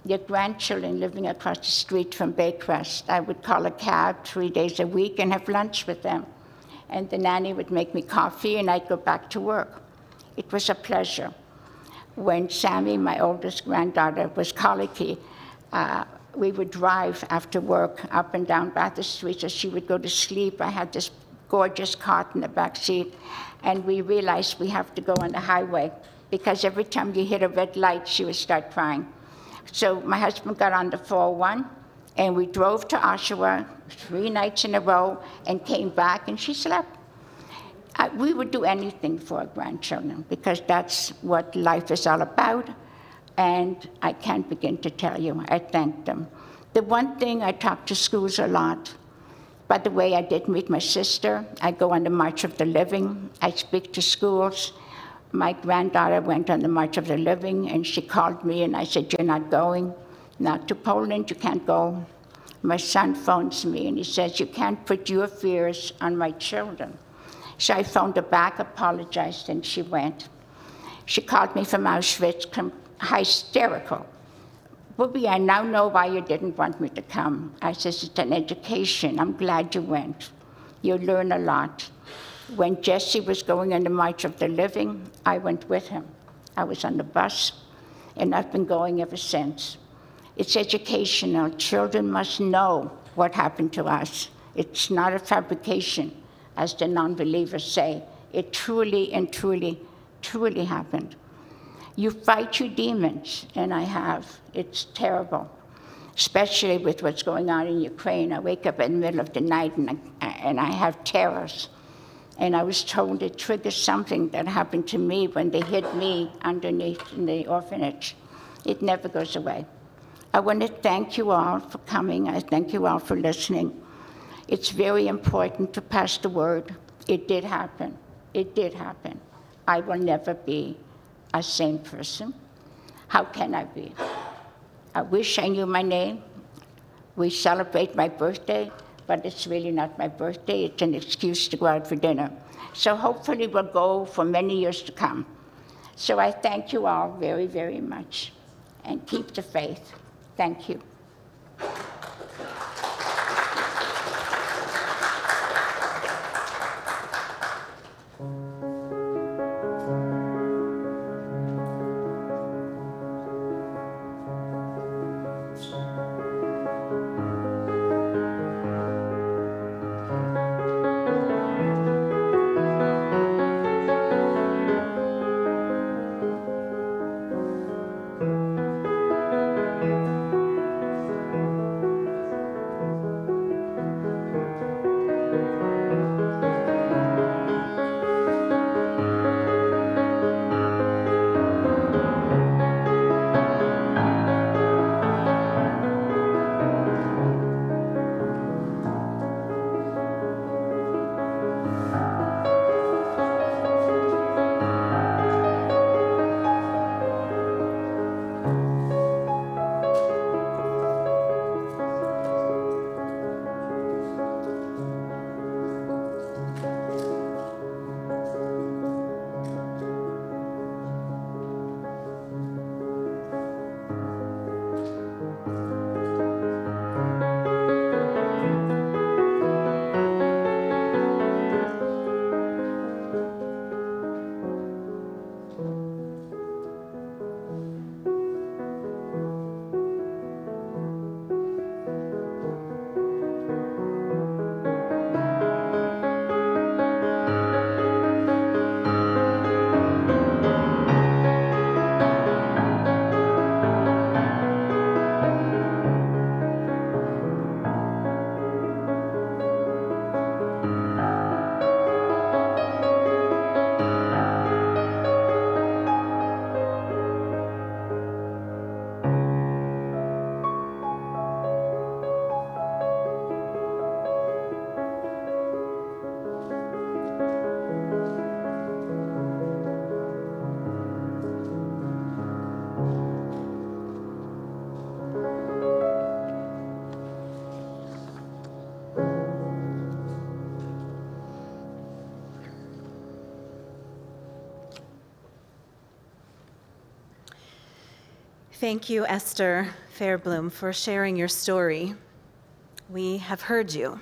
your grandchildren living across the street from Baycrest. I would call a cab 3 days a week and have lunch with them. And the nanny would make me coffee, and I'd go back to work. It was a pleasure. When Sammy, my oldest granddaughter, was colicky, we would drive after work up and down Bathurst Street, as she would go to sleep. I had this gorgeous cot in the back seat, and we realized we have to go on the highway, because every time you hit a red light, she would start crying. So my husband got on the 401, and we drove to Hashoah 3 nights in a row and came back, and she slept. We would do anything for our grandchildren, because that's what life is all about, and I can't begin to tell you. I thank them. The one thing, I talk to schools a lot. By the way, I did meet my sister. I go on the March of the Living. I speak to schools. My granddaughter went on the March of the Living, and she called me, and I said, "You're not going? Not to Poland, you can't go." My son phones me, and he says, "You can't put your fears on my children." So I phoned her back, apologized, and she went. She called me from Auschwitz, hysterical. "Booby, I now know why you didn't want me to come." I says, "It's an education. I'm glad you went. You learn a lot." When Jesse was going on the March of the Living, I went with him. I was on the bus, and I've been going ever since. It's educational. Children must know what happened to us. It's not a fabrication, as the non-believers say. It truly and truly, truly happened. You fight your demons, and I have. It's terrible, especially with what's going on in Ukraine. I wake up in the middle of the night, and I have terrors. And I was told it triggers something that happened to me when they hid me underneath in the orphanage. It never goes away. I want to thank you all for coming. I thank you all for listening. It's very important to pass the word. It did happen. It did happen. I will never be a sane person. How can I be? I wish I knew my name. We celebrate my birthday, but it's really not my birthday. It's an excuse to go out for dinner. So hopefully we'll go for many years to come. So I thank you all very, very much, and keep the faith. Thank you. Thank you, Esther Fairbloom, for sharing your story. We have heard you.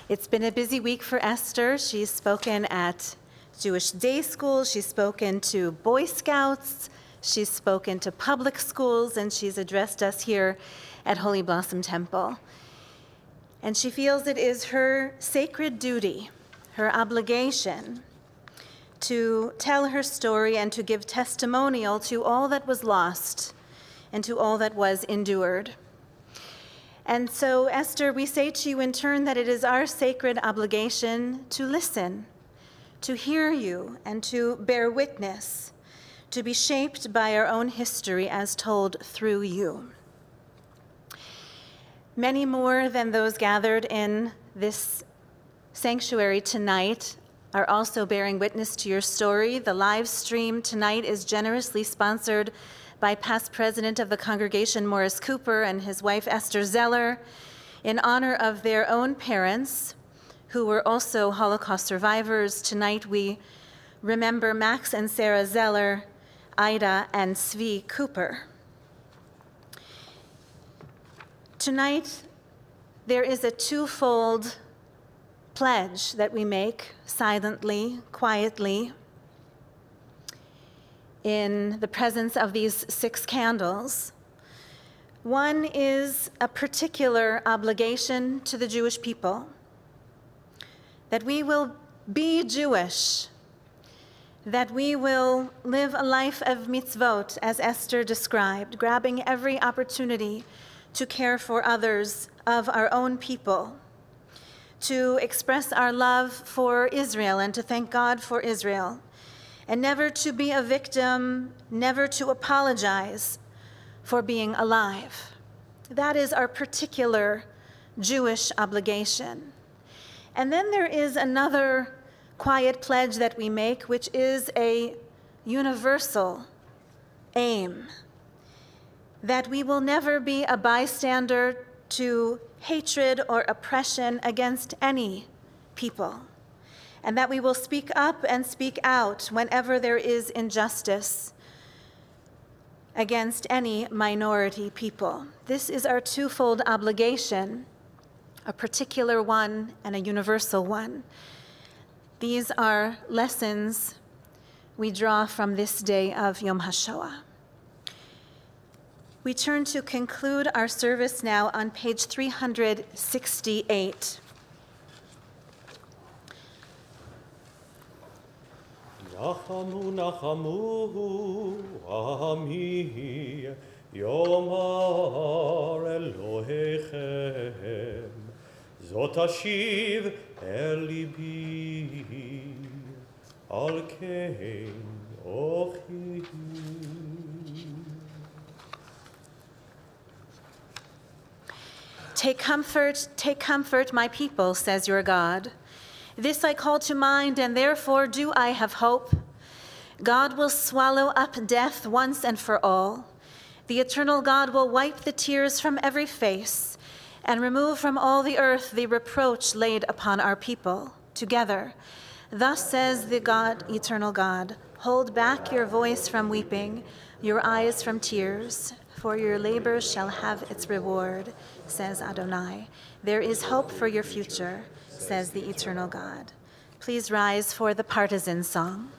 It's been a busy week for Esther. She's spoken at Jewish day schools, she's spoken to Boy Scouts, she's spoken to public schools, and she's addressed us here at Holy Blossom Temple. And she feels it is her sacred duty, her obligation, to tell her story and to give testimonial to all that was lost and to all that was endured. And so, Esther, we say to you in turn that it is our sacred obligation to listen, to hear you, and to bear witness, to be shaped by our own history as told through you. Many more than those gathered in this sanctuary tonight are also bearing witness to your story. The live stream tonight is generously sponsored by past president of the congregation, Morris Cooper, and his wife, Esther Zeller, in honor of their own parents, who were also Holocaust survivors. Tonight we remember Max and Sarah Zeller, Ida and Svi Cooper. Tonight, there is a twofold pledge that we make silently, quietly, in the presence of these 6 candles. One is a particular obligation to the Jewish people, that we will be Jewish, that we will live a life of mitzvot, as Esther described, grabbing every opportunity to care for others of our own people, to express our love for Israel and to thank God for Israel, and never to be a victim, never to apologize for being alive. That is our particular Jewish obligation. And then there is another quiet pledge that we make, which is a universal aim, that we will never be a bystander to hatred or oppression against any people, and that we will speak up and speak out whenever there is injustice against any minority people. This is our twofold obligation, a particular one and a universal one. These are lessons we draw from this day of Yom HaShoah. We turn to conclude our service now on page 368. Nachamu, nachamu, ami, yomar Elohechem, zot ashiv el libi, al kein ochi. Take comfort, my people, says your God. This I call to mind, and therefore do I have hope. God will swallow up death once and for all. The eternal God will wipe the tears from every face and remove from all the earth the reproach laid upon our people. Together, thus says the God, eternal God, hold back your voice from weeping, your eyes from tears, for your labor shall have its reward, says Adonai. There is hope for your future, says the eternal God. Please rise for the partisan song.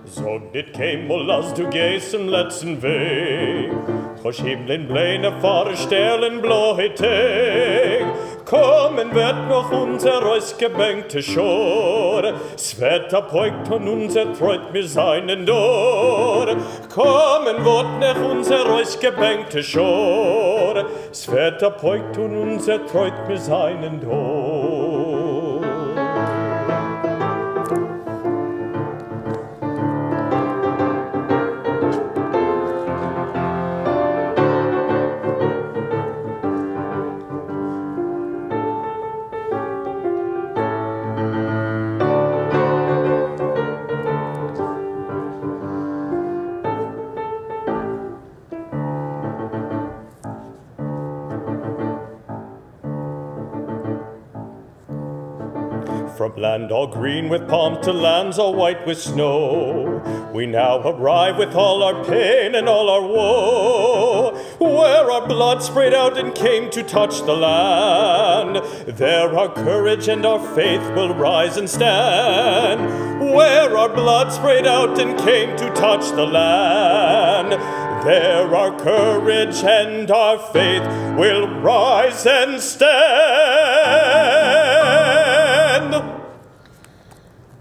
Sag dit kemol as du gehst im letzten Weg, verschieben den Pläne vorstellen blöde. Kommen wird noch unser ausgebänkte Schor, das Wetter beugt und unser Freud mir seinen Dor. Kommen wird noch unser ausgebänkte Schor, das Wetter beugt und unser Freud mir seinen Dor. From land all green with palm to lands all white with snow, we now arrive with all our pain and all our woe. Where our blood sprayed out and came to touch the land, there our courage and our faith will rise and stand. Where our blood sprayed out and came to touch the land, there our courage and our faith will rise and stand.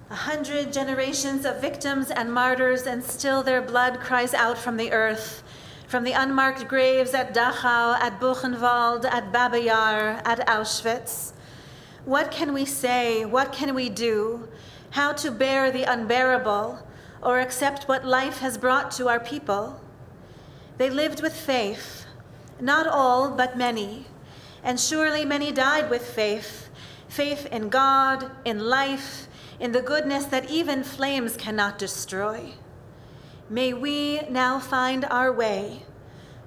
100 generations of victims and martyrs, and still their blood cries out from the earth, from the unmarked graves at Dachau, at Buchenwald, at Baba Yar, at Auschwitz. What can we say? What can we do? How to bear the unbearable, or accept what life has brought to our people? They lived with faith, not all, but many, and surely many died with faith, faith in God, in life, in the goodness that even flames cannot destroy. May we now find our way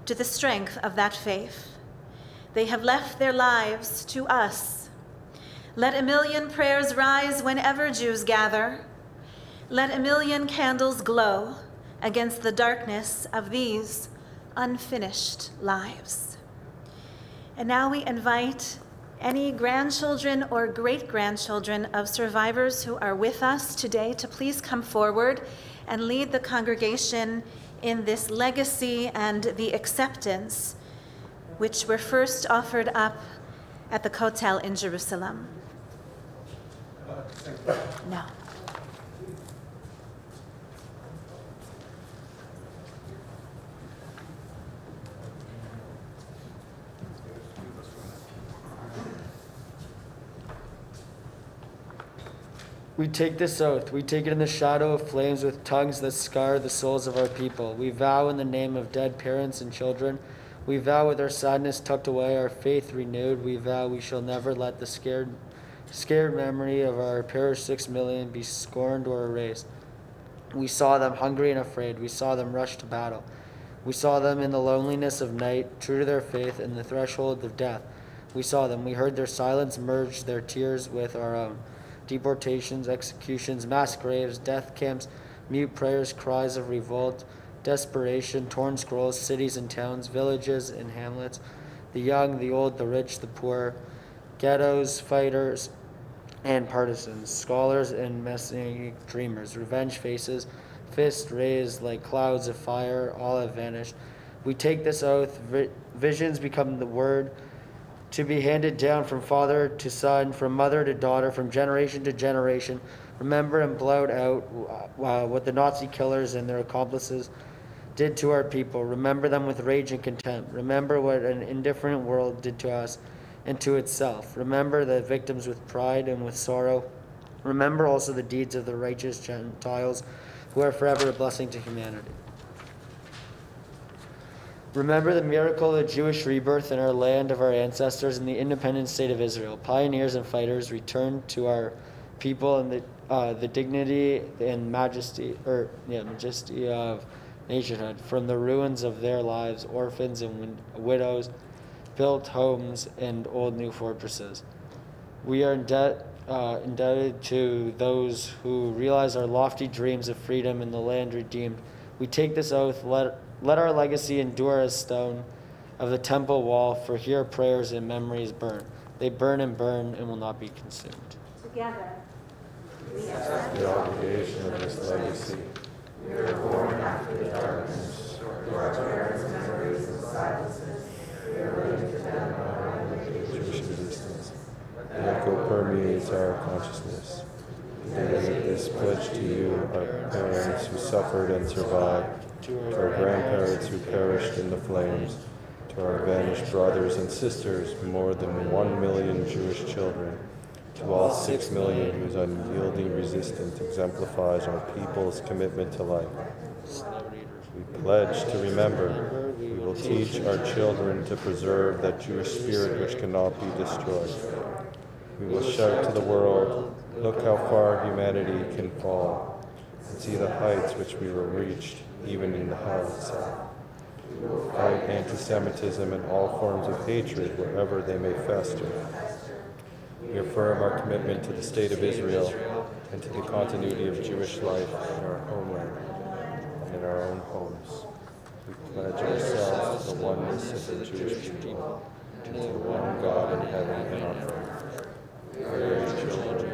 to the strength of that faith. They have left their lives to us. Let a million prayers rise whenever Jews gather. Let a million candles glow against the darkness of these unfinished lives. And now we invite any grandchildren or great-grandchildren of survivors who are with us today to please come forward and lead the congregation in this legacy and the acceptance which were first offered up at the Kotel in Jerusalem. No. We take this oath. We take it in the shadow of flames with tongues that scar the souls of our people. We vow in the name of dead parents and children. We vow with our sadness tucked away, our faith renewed. We vow we shall never let the scared memory of our perished 6 million be scorned or erased. We saw them hungry and afraid. We saw them rush to battle. We saw them in the loneliness of night, true to their faith in the threshold of death. We saw them. We heard their silence merge their tears with our own. Deportations, executions, mass graves, death camps, mute prayers, cries of revolt, desperation, torn scrolls, cities and towns, villages and hamlets, the young, the old, the rich, the poor, ghettos, fighters, and partisans, scholars and messianic dreamers, revenge faces, fists raised like clouds of fire, all have vanished. We take this oath, visions become the word, to be handed down from father to son, from mother to daughter, from generation to generation. Remember and blot out what the Nazi killers and their accomplices did to our people. Remember them with rage and contempt. Remember what an indifferent world did to us and to itself. Remember the victims with pride and with sorrow. Remember also the deeds of the righteous Gentiles who are forever a blessing to humanity. Remember the miracle of the Jewish rebirth in our land of our ancestors in the independent state of Israel. Pioneers and fighters returned to our people and the dignity and majesty of nationhood. From the ruins of their lives, orphans and widows built homes and old new fortresses. We are indebted to those who realize our lofty dreams of freedom in the land redeemed. We take this oath, let our legacy endure as stone of the temple wall, for here prayers and memories burn. They burn and will not be consumed. Together, we accept the obligation of this legacy. We are born after the darkness, to our parents' memories and silences. We are linked to them by our Jewish existence. The echo permeates our consciousness. We dedicate this pledge to you, our parents who suffered and survived, to our grandparents who perished in the flames, to our vanished brothers and sisters, more than 1 million Jewish children, to all 6 million whose unyielding resistance exemplifies our people's commitment to life. We pledge to remember. We will teach our children to preserve that Jewish spirit which cannot be destroyed. We will shout to the world, look how far humanity can fall, and see the heights which we will reach, even in the hell itself. We will fight anti-Semitism and all forms of hatred wherever they may fester. We affirm our commitment to the State of Israel and to the continuity of Jewish life in our homeland and in our own homes. We pledge ourselves to the oneness of the Jewish people, and to the one God in heaven and on earth. We are your children.